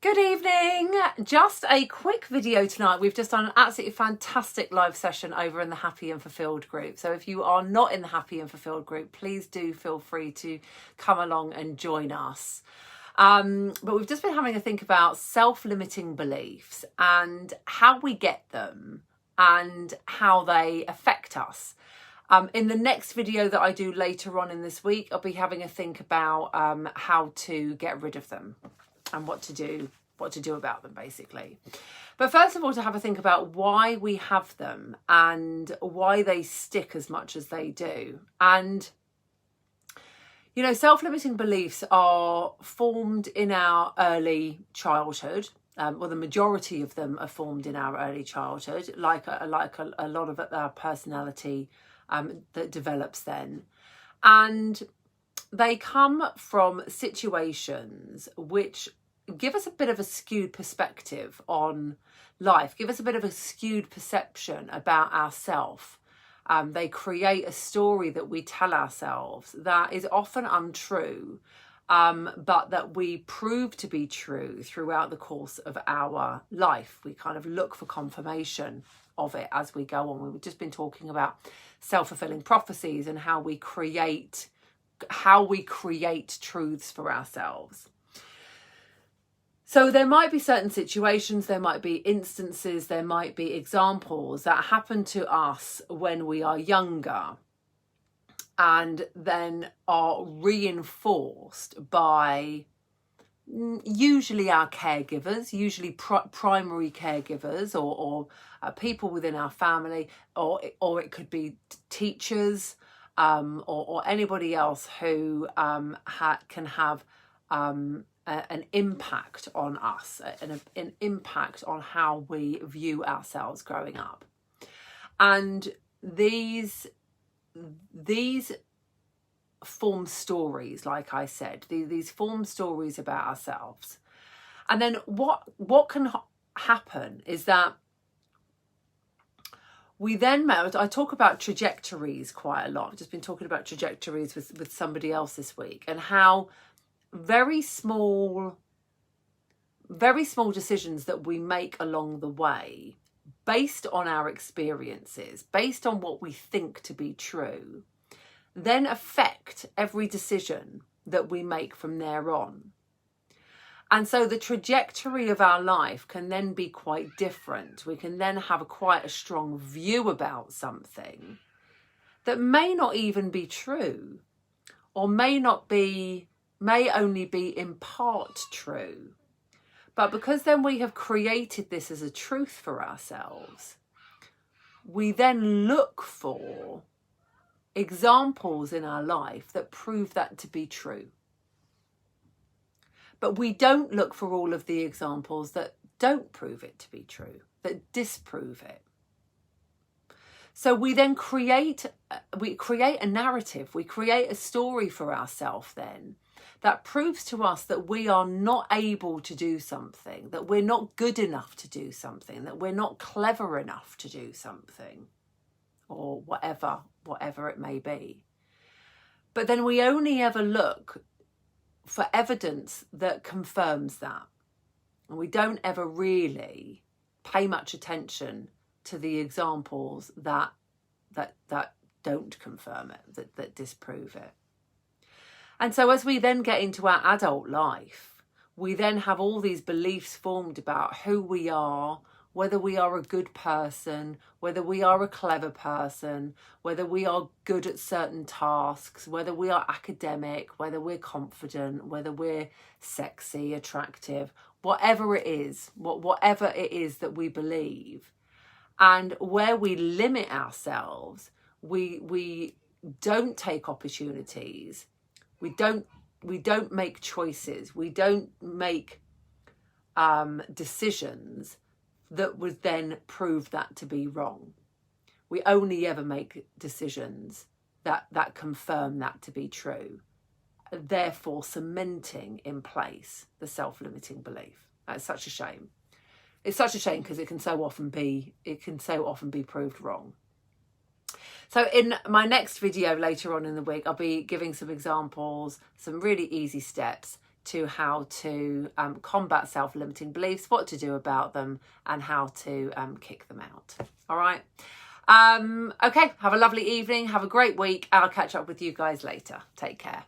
Good evening. Just a quick video tonight. We've just done an absolutely fantastic live session over in the Happy and Fulfilled group. So if you are not in the Happy and Fulfilled group, please do feel free to come along and join us. But we've just been having a think about self-limiting beliefs and how we get them and how they affect us. In the next video that I do later on in this week, I'll be having a think about how to get rid of them and what to do about them, basically. But first of all, to have a think about why we have them and why they stick as much as they do. And you know, self-limiting beliefs are formed in our early childhood. Well, the majority of them are formed in our early childhood, like a lot of our personality that develops then. And they come from situations which give us a bit of a skewed perspective on life, give us a bit of a skewed perception about ourselves. They create a story that we tell ourselves that is often untrue, but that we prove to be true throughout the course of our life. We kind of look for confirmation of it as we go on. We've just been talking about self-fulfilling prophecies and how we create truths for ourselves. So there might be certain situations, there might be instances, there might be examples that happen to us when we are younger and then are reinforced by usually our caregivers, usually primary caregivers or people within our family, or it could be teachers or anybody else who can have an impact on us, an impact on how we view ourselves growing up. And these form stories, like I said, these form stories about ourselves. And then what can happen is that we then, I talk about trajectories quite a lot. I've just been talking about trajectories with somebody else this week, and how very small decisions that we make along the way, based on our experiences, based on what we think to be true, then affect every decision that we make from there on. And so the trajectory of our life can then be quite different. We can then have quite a strong view about something that may not even be true, or may only be in part true. But because then we have created this as a truth for ourselves, we then look for examples in our life that prove that to be true. But we don't look for all of the examples that don't prove it to be true, that disprove it. So we then create a narrative, we create a story for ourselves then that proves to us that we are not able to do something, that we're not good enough to do something, that we're not clever enough to do something, or whatever it may be. But then we only ever look for evidence that confirms that. And we don't ever really pay much attention to the examples that don't confirm it, that disprove it. And so as we then get into our adult life, we then have all these beliefs formed about who we are, whether we are a good person, whether we are a clever person, whether we are good at certain tasks, whether we are academic, whether we're confident, whether we're sexy, attractive, whatever it is that we believe. And where we limit ourselves, we don't take opportunities. We don't make choices. We don't make decisions that would then prove that to be wrong. We only ever make decisions that confirm that to be true, therefore cementing in place the self-limiting belief. That's such a shame. It's such a shame because it can so often be proved wrong. So in my next video later on in the week, I'll be giving some examples, some really easy steps to how to combat self-limiting beliefs, what to do about them, and how to kick them out. All right. Okay, have a lovely evening. Have a great week. I'll catch up with you guys later. Take care.